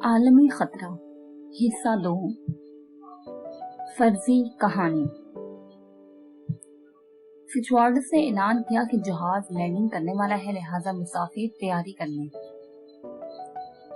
आलमी खतरा हिस्सा 2 फर्जी कहानी। फिट्जवाल्डस ने ऐलान किया कि जहाज लैंडिंग करने वाला है, लिहाजा मुसाफिर तैयारी कर लें।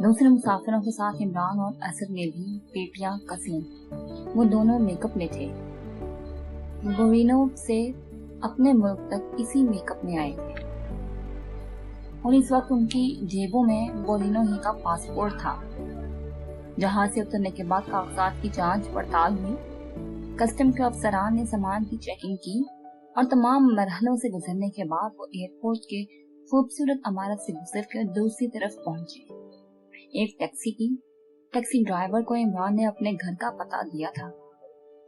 दूसरे मुसाफिरों के साथ इमरान और असद ने भी पेटियां कसी। वो दोनों मेकअप में थे। बोरिनो से अपने मुल्क तक इसी मेकअप में आए थे और इस वक्त उनकी जेबों में बोरिनो ही का पासपोर्ट था। जहाज से उतरने के बाद कागजात की जांच पड़ताल हुई। कस्टम के अफसरान ने सामान की चेकिंग की और तमाम मरहलों से गुजरने के बाद वो एयरपोर्ट के खूबसूरत इमारत से गुजर कर दूसरी तरफ पहुंचे। एक टैक्सी की। टैक्सी ड्राइवर को इमरान ने अपने घर का पता दिया था।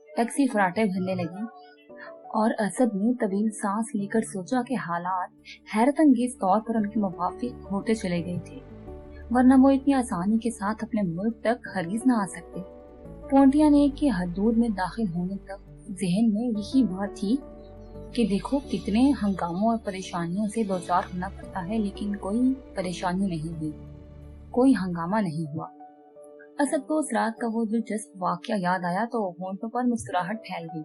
टैक्सी फराटे भरने लगी और असद ने तवील सांस लेकर सोचा कि हालात हैरत अंगेज तौर पर उनके मुवाफिक होते चले गए थे, वरना वो इतनी आसानी के साथ अपने मुल्क तक हरगिज न आ सकते। पोंटियानेक के हदूद में दाखिल होने तक जहन में यही बात थी कि देखो कितने हंगामों और परेशानियों से दो चार होना पड़ता है, लेकिन कोई परेशानी नहीं हुई, कोई हंगामा नहीं हुआ। असद को उस रात का वो दिलचस्प वाकया याद आया तो होंठों पर मुस्कुराहट फैल गई।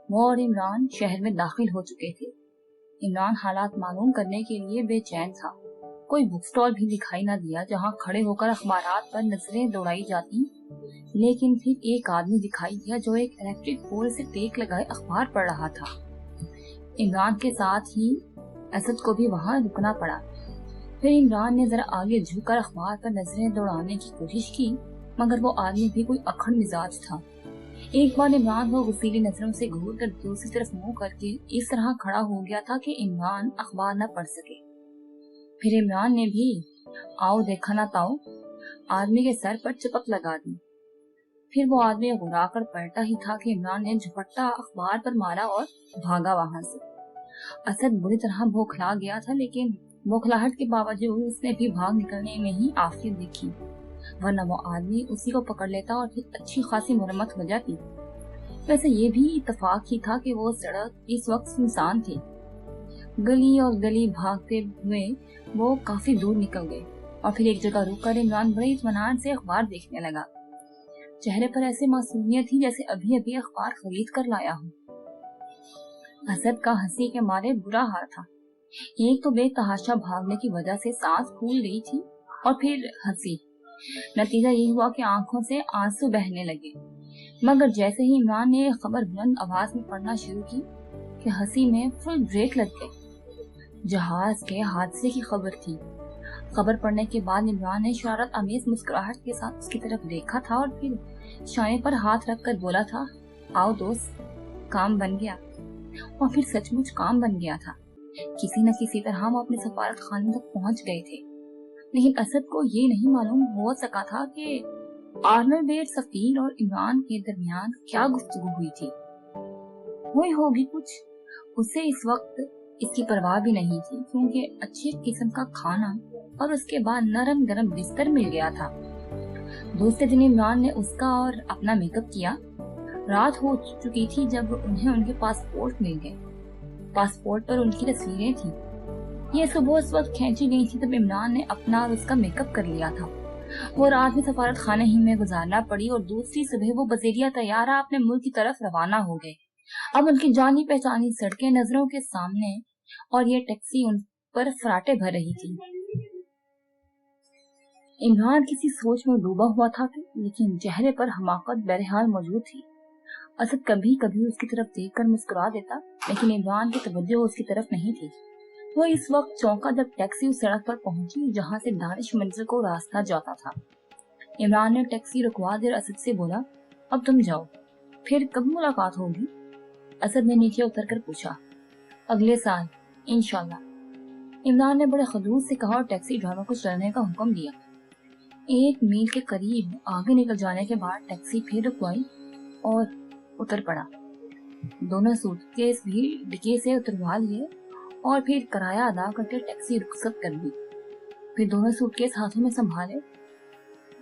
वो और इमरान शहर में दाखिल हो चुके थे। इमरान हालात मालूम करने के लिए बेचैन था। कोई बुक स्टॉल भी दिखाई न दिया जहां खड़े होकर अखबारात पर नजरें दौड़ाई जाती, लेकिन फिर एक आदमी दिखाई दिया जो एक इलेक्ट्रिक पोल से टेक लगाए अखबार पढ़ रहा था। इमरान के साथ ही असद को भी वहां रुकना पड़ा। फिर इमरान ने जरा आगे झुककर अखबार पर नजरें दौड़ाने की कोशिश की, मगर वो आदमी भी कोई अखड़ मिजाज था। एक बार इमरान को गुस्सीली नजरों से घूर कर दूसरी तरफ मुंह करके इस तरह खड़ा हो गया था कि इमरान अखबार न पढ़ सके। फिर इमरान ने भी आओ देखा ना ताओ आदमी के सर पर चपक लगा दी। फिर वो आदमी घुराकर पलटा ही था कि इमरान ने झपट्टा अखबार पर मारा और भागा वहां से। असद बुरी तरह बौखला गया था, लेकिन बौखलाहट के बावजूद उसने भी भाग निकलने में ही आफियत देखी, वरना वो आदमी उसी को पकड़ लेता और फिर अच्छी खासी मुरम्मत हो जाती। वैसे ये भी इत्तेफाक ही था कि वो सड़क इस वक्त सुनसान थी। गली और गली भागते हुए वो काफी दूर निकल गए और फिर एक जगह रुककर इमरान बड़े इत्मीनान से अखबार देखने लगा। चेहरे पर ऐसे मासूमियत थी जैसे अभी अभी अखबार खरीद कर लाया हो। असद का हंसी के मारे बुरा हाल था। एक तो बेतहाशा भागने की वजह से सांस फूल गई थी और फिर हंसी। नतीजा यही हुआ कि आंखों से आंसू बहने लगे। मगर जैसे ही इमरान ने खबर बुलंद आवाज में पढ़ना शुरू की कि हंसी में फुल ब्रेक लग गई। जहाज के हादसे की खबर थी। खबर पढ़ने के बाद इमरान ने शरारत अमेज मुस्कुराहट के साथ उसकी तरफ देखा था और फिर शाये पर हाथ रखकर बोला था, आओ दोस्त, काम बन गया। और फिर सचमुच काम बन गया था। किसी न किसी तरह वो अपने सफारत खाने तक पहुंच गए थे, लेकिन असद को ये नहीं मालूम हो सका था कि आर्नल्ड बेट सफीर और इमरान के दरमियान क्या गुफ्तगू हुई थी। हुई होगी कुछ, उसे इस वक्त इसकी परवाह भी नहीं थी, क्योंकि अच्छी किस्म का खाना और उसके बाद नरम गरम बिस्तर मिल गया था। दूसरे दिन इमरान ने उसका और अपना मेकअप किया। रात हो चुकी थी जब उन्हें उनके पासपोर्ट मिल गए। पासपोर्ट पर उनकी तस्वीरें थी। ये सुबह उस वक्त खींची गई थी तब इमरान ने अपना और उसका मेकअप कर लिया था। वो रात में सफारत खाने ही में गुजारना पड़ी और दूसरी सुबह वो बजेरिया तैयारा अपने मुल्क की तरफ रवाना हो गए। अब उनकी जानी पहचानी सड़कें नजरों के सामने और ये टैक्सी उन पर फराटे भर रही थी। इमरान किसी सोच में डूबा हुआ था, लेकिन चेहरे पर हमाकत बहरहाल मौजूद थी। असद कभी कभी उसकी तरफ देखकर मुस्कुरा देता, लेकिन इमरान की तवज्जो उसकी तरफ नहीं थी। वो इस वक्त चौंका जब टैक्सी उस सड़क पर पहुंची जहां से दानिश मंजिल को रास्ता जाता था। इमरान ने टैक्सी रुकवा देकर असद से बोला, अब तुम जाओ, फिर कब मुलाकात होगी? असद ने नीचे उतरकर पूछा, अगले साल इंशाल्लाह। इमरान ने बड़े खलूस से कहा और टैक्सी ड्राइवर को चलने का हुक्म दिया। 1 मील के करीब आगे निकल जाने के बाद टैक्सी फिर रुकवाई और उतर पड़ा। दोनों सूटकेस भी डिक्की से उतरवा लिए और फिर किराया अदा करके टैक्सी रुखसत कर दी। फिर दोनों सूटकेस हाथों में संभाले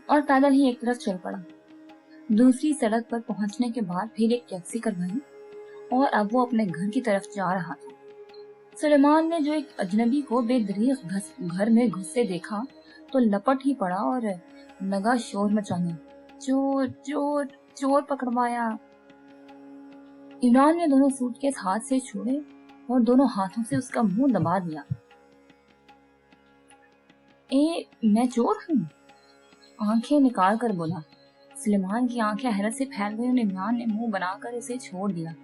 और पैदल ही एक तरफ चल पड़ा। दूसरी सड़क पर पहुंचने के बाद फिर एक टैक्सी करवाई और अब वो अपने घर की तरफ जा रहा था। सुलेमान ने जो एक अजनबी को बेदरीग घर में घुसे देखा तो लपट ही पड़ा और लगा शोर मचाने, चोर चोर चोर पकड़वाया। इमरान ने दोनों सूटकेस हाथ से छोड़े और दोनों हाथों से उसका मुंह दबा दिया। मैं चोर हूँ, आंखें निकाल कर बोला। सुलेमान की आंखें हैरत से फैल गई और इमरान ने मुंह बनाकर उसे छोड़ दिया।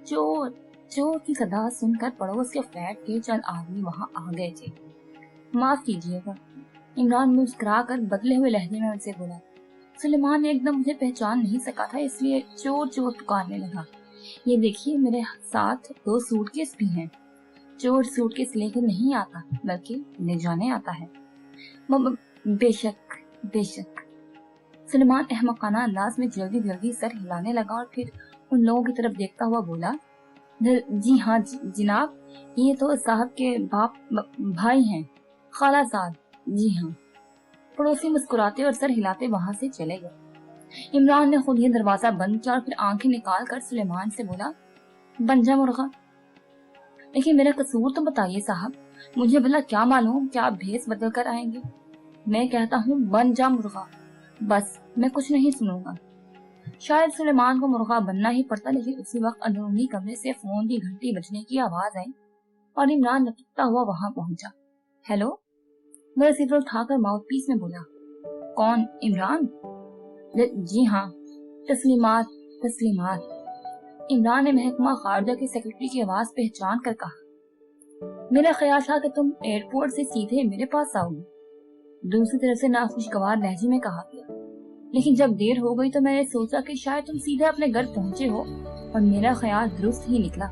चोर चोर की सदा सुनकर पड़ोस के फ्लैट के चंद आदमी वहां आ गए थे। माफ कीजिएगा, इमरान मुस्कुरा कर बदले हुए लहजे में उनसे बोला। सुलेमान ने एकदम मुझे पहचान नहीं सका था, इसलिए चोर चोर पुकारने लगा। ये देखिए, मेरे साथ 2 सूटकेस भी हैं। चोर सूटकेस लेकर नहीं आता, बल्कि ले जाने आता है। बेशक बेशक। सुलेमान अहमकाना अंदाज में जल्दी जल्दी सर हिलाने लगा और फिर उन लोगों की तरफ देखता हुआ बोला, जी हाँ जनाब, ये तो साहब के भाई हैं, खाला साहब। जी हाँ। पड़ोसी मुस्कुराते और सर हिलाते वहां से चले गए। इमरान ने खुद ही दरवाजा बंद किया और फिर आंखें निकाल कर सुलेमान से बोला, बन जा मुर्गा। लेकिन मेरा कसूर तो बताइए साहब, मुझे भला क्या मालूम क्या आप भेस बदल कर आएंगे। मैं कहता हूँ बन जा मुर्गा, बस मैं कुछ नहीं सुनूंगा। शायद सुलेमान को मुर्गा बनना ही पड़ता, लेकिन उसी वक्त अंदरूनी कमरे से फोन की घंटी बजने की आवाज आई और इमरान लपकता हुआ वहां पहुंचा। हेलो, वह रिसीवर उठाकर माउथपीस में बोला। कौन, इमरान? जी हाँ। तस्लीमात तस्लीमात। इमरान ने महकमा खारजा के सेक्रेटरी की आवाज पहचान कर कहा। मेरा ख्याल था कि तुम एयरपोर्ट से सीधे मेरे पास आओगे, दूसरी तरफ से नाखुशगवार लहजे में कहा गया। लेकिन जब देर हो गई तो मैंने सोचा कि शायद तुम सीधे अपने घर पहुंचे हो, और मेरा ख्याल दुरुस्त ही निकला।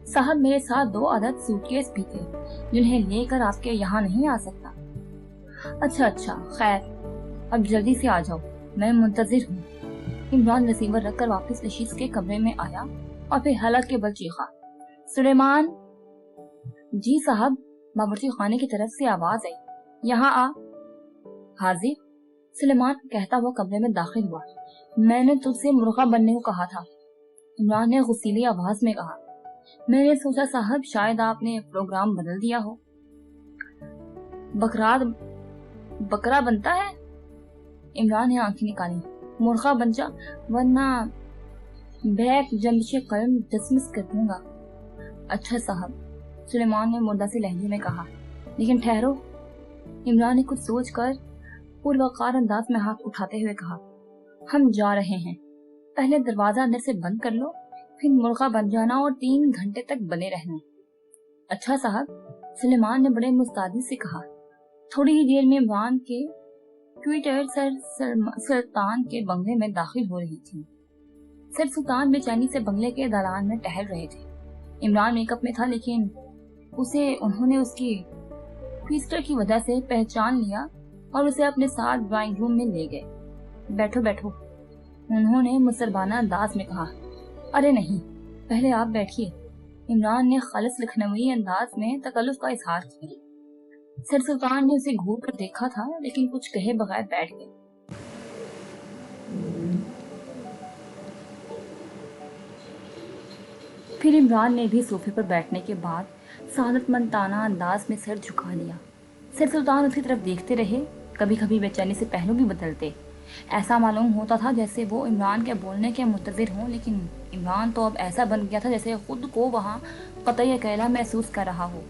साहब, मेरे साथ 2 अदद सूटकेस भी थे, जिन्हें लेकर आपके यहाँ नहीं आ सकता। अच्छा, खैर, अब जल्दी से आ जाओ, मैं मुंतजिर हूँ। इमरान रिसीवर रखकर वापस नशीस के कमरे में आया और फिर हलक के बल चीखा, सुलेमान। जी साहब, बावर्ची खाने की तरफ से आवाज आई, यहाँ आ। हाजिर, सुलेमान कहता हुआ कमरे में दाखिल हुआ। मैंने तुझसे मुर्गा बनने को कहा था, इमरान ने गुस्सीली आवाज में कहा। मैंने सोचा साहब शायद आपने प्रोग्राम बदल दिया हो। बकरा बनता है? इमरान ने आंखें निकाली। मुर्गा बन जा, वरना बैक जंबिश कलम डिसमिस कर दूंगा। अच्छा साहब, सुलेमान ने मुर्दासी लहजे में कहा। लेकिन ठहरो, इमरान ने कुछ सोचकर पुरवकार अंदाज में हाथ उठाते हुए कहा, हम जा रहे हैं, पहले दरवाजा अंदर से बंद कर लो, फिर मुर्गा बन जाना और 3 घंटे तक बने रहना। अच्छा साहब, सुलेमान ने बड़े मुस्तादी से कहा। थोड़ी ही देर में इमरान के ट्विटर सुल्तान के बंगले में दाखिल हो रही थी। सर सुल्तान बेचैनी से बंगले के दालान में टहल रहे थे। इमरान मेकअप में था, लेकिन उन्होंने उसकी ट्विस्टर की वजह से पहचान लिया और उसे अपने साथ ड्राइंग रूम में ले गए। बैठो बैठो, उन्होंने मुसरबाना अंदाज में कहा। अरे नहीं, पहले आप बैठिए, इमरान ने खालिस लखनवी अंदाज में तकल्लुफ का इजहार किया। सर सुल्तान ने उसे घूर कर देखा था, लेकिन कुछ कहे बगैर बैठ गए। फिर इमरान ने भी सोफे पर बैठने के बाद सादतमंदाना अंदाज में सर झुका लिया। सर सुल्तान उसकी तरफ देखते रहे, कभी कभी बेचैनी से पहलू भी बदलते। ऐसा मालूम होता था जैसे वो इमरान के बोलने के मुंतजिर हों, लेकिन इमरान तो अब ऐसा बन गया था जैसे खुद को वहाँ कतई अकेला महसूस कर रहा हो।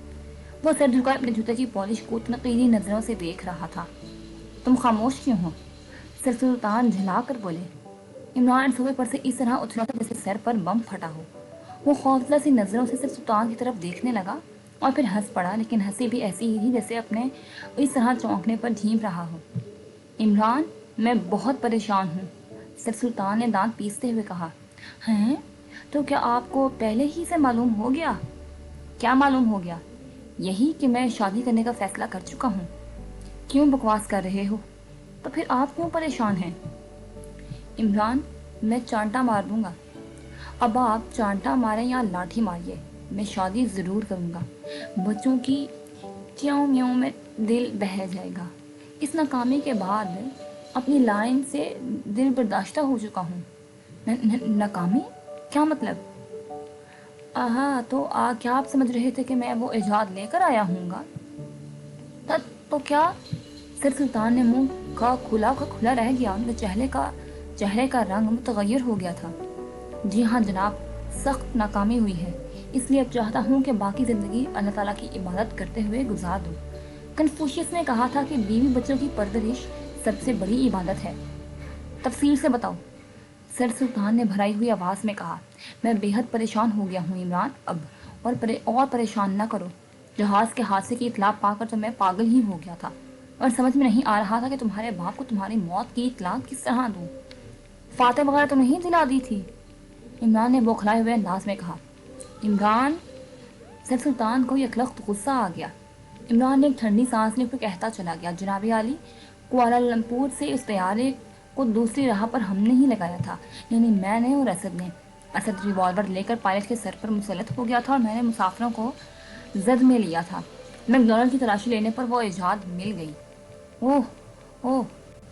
वो सर झुकाए अपने जूते की पॉलिश को तनकीदी नजरों से देख रहा था। तुम खामोश क्यों हो? सर सुल्तान झिला कर बोले। इमरान सोफे पर से इस तरह उछला था जैसे सर पर बम फटा हो। वो खौफजदा सी नजरों से सर सुल्तान की तरफ देखने लगा और फिर हंस पड़ा, लेकिन हंसी भी ऐसी ही थी जैसे अपने इस तरह चौंकने पर झीम रहा हो। इमरान, मैं बहुत परेशान हूँ, सर सुल्तान ने दांत पीसते हुए कहा। हैं? तो क्या आपको पहले ही से मालूम हो गया? क्या मालूम हो गया? यही कि मैं शादी करने का फैसला कर चुका हूँ। क्यों बकवास कर रहे हो? तो फिर आप क्यों परेशान हैं? इमरान, मैं चांटा मार दूंगा। अब आप चांटा मारें या लाठी मारिए, मैं शादी ज़रूर करूँगा। बच्चों की च्यों म्यों में दिल बह जाएगा। इस नाकामी के बाद अपनी लाइन से दिल बर्दाश्ता हो चुका हूँ। नाकामी? क्या मतलब? तो क्या आप समझ रहे थे कि मैं वो इजाद लेकर आया हूँगा? तो क्या? सर सुल्तान ने मुंह का खुला रह गया। उनके चेहरे का रंग मुतगय्यर हो गया था। जी हाँ जनाब, सख्त नाकामी हुई है, इसलिए अब चाहता हूँ कि बाकी जिंदगी अल्लाह ताला की इबादत करते हुए गुजार दूँ। कन्फ्यूशियस ने कहा था कि बीवी बच्चों की परवरिश सबसे बड़ी इबादत है। तफसील से बताओ, सर सुल्तान ने भराई हुई आवाज़ में कहा। मैं बेहद परेशान हो गया हूँ इमरान, अब और परेशान न करो। जहाज़ के हादसे की इतला पाकर तो मैं पागल ही हो गया था और समझ में नहीं आ रहा था कि तुम्हारे बाप को तुम्हारी मौत की इतला किस तरह दूँ। फातह वगैरह तो नहीं दिला दी थी? इमरान ने बौखलाए हुए अंदाज में कहा। इमरान, सर सुल्तान को यकलख्त गुस्सा आ गया। इमरान ने एक ठंडी सांस लेकर कहता चला गया, जनाब आली, कुआलालंपुर से उस तैयारे को दूसरी राह पर हमने ही लगाया था, यानी मैंने और असद ने। असद रिवॉल्वर लेकर पायलट के सर पर मुसल्लत हो गया था और मैंने मुसाफिरों को जद में लिया था। मैकडॉनल्ड की तलाशी लेने पर वो इजाद मिल गई। ओह ओह,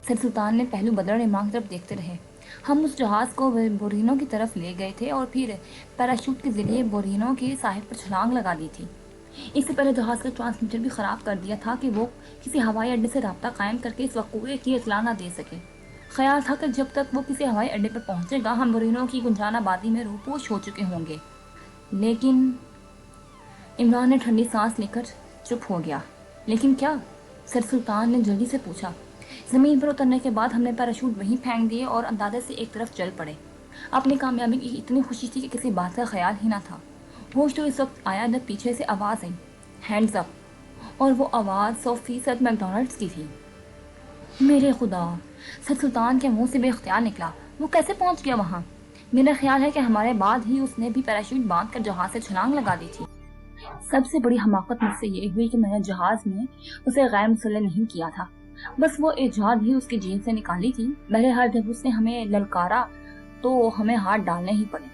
सर सुल्तान ने पहलू बदल इमरान की तरफ देखते रहे। हम उस जहाज़ को बोरिनो की तरफ ले गए थे और फिर पैराशूट के जरिए बोरिनो के साहिल पर छलांग लगा दी थी। इससे पहले जहाज़ का ट्रांसमीटर भी ख़राब कर दिया था कि वो किसी हवाई अड्डे से रब्ता कायम करके इस वक़ूए की इतला न दे सके। ख्याल था कि जब तक वो किसी हवाई अड्डे पर पहुंचेगा हम बोरिनो की गुंजान आबादी में रूपोश हो चुके होंगे। लेकिन इमरान ने ठंडी सांस लेकर चुप हो गया। लेकिन क्या? सर सुल्तान ने जल्दी से पूछा। ज़मीन पर उतरने के बाद हमने पैराशूट वहीं फेंक दिए और अंदाजे से एक तरफ चल पड़े। अपनी कामयाबी की इतनी खुशी थी कि किसी बात का ख्याल ही ना था। होश तो इस वक्त आया जब पीछे से आवाज़ आई, हैंड्स अप, और वो आवाज़ 100% मैकडॉनल्ड्स की थी। मेरे खुदा, सर सुल्तान के मुंह से बेख्तियार निकला। वो कैसे पहुंच गया वहाँ? मेरा ख्याल है कि हमारे बाद ही उसने भी पैराशूट बांधकर जहाज से छलांग लगा दी थी। सबसे बड़ी हमाकत मुझसे ये हुई कि मैंने जहाज में उसे गैर मुसल्लह नहीं किया था, बस वो इजाद ही उसकी जेब से निकाली थी। बहरहाल जब उसने हमें ललकारा तो हमें हाथ डालने ही पड़े,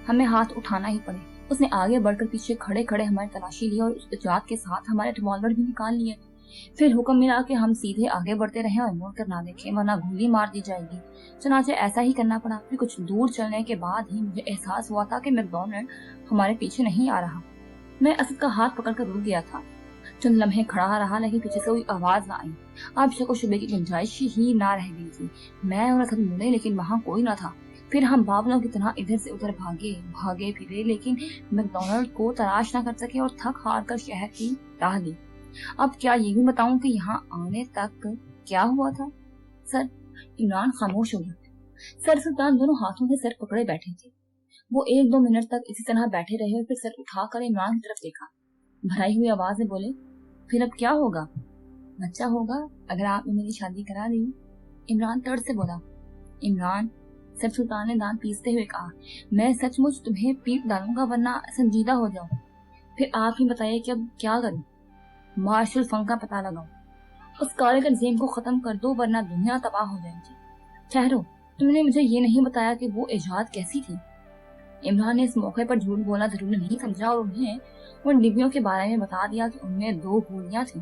हमें हाथ उठाना ही पड़े। उसने आगे बढ़कर पीछे खड़े खड़े हमारी तलाशी ली और उस इजाद के साथ हमारे रिवॉल्वर भी निकाल लिए। फिर हुक्म मिला कि हम सीधे आगे बढ़ते रहें और मुड़ कर ना देखें वरना गोली मार दी जाएगी। चनाचे ऐसा ही करना पड़ा। फिर कुछ दूर चलने के बाद ही मुझे एहसास हुआ था कि मैकडॉनल्ड हमारे पीछे नहीं आ रहा। मैं असद का हाथ पकड़कर रुक गया था। चंद लम्हे खड़ा रहा, लेकिन पीछे से कोई आवाज ना आई। अब शक और शुबे की गुंजाइश ही ना रह गई थी। मैं और असद मुड़े, लेकिन वहां कोई ना था। फिर हम बावलों की तरह इधर से उधर भागे फिरे, लेकिन मैकडॉनल्ड को तलाश ना कर सके और थक हार कर शहर की राह ली। अब क्या ये भी बताऊं कि यहाँ आने तक क्या हुआ था? सर, इमरान खामोश हो गया। सर सुल्तान दोनों हाथों से सर पकड़े बैठे थे। वो 1-2 मिनट तक इसी तरह बैठे रहे और फिर सर उठाकर इमरान की तरफ देखा। भराई हुई आवाज में बोले, फिर अब क्या होगा? बच्चा होगा अगर आपने मेरी शादी करा दी। इमरान तड़ से बोला। इमरान, सर सुल्तान ने दांत पीसते हुए कहा, मैं सचमुच तुम्हें पीट डालूंगा वरना संजीदा हो जाऊं। फिर आप ही बताइए कि अब क्या करूं? मार्शल फंक का पता लगाओ, उस काले तंजीम को खत्म कर दो वरना दुनिया तबाह हो जाएगी। ठहरो, तुमने मुझे ये नहीं बताया कि वो इजाद कैसी थी। इमरान ने इस मौके पर झूठ बोलना जरूरी नहीं समझा और उन्हें उन डिब्बियों के बारे में बता दिया कि उनमें 2 गोलियां थी।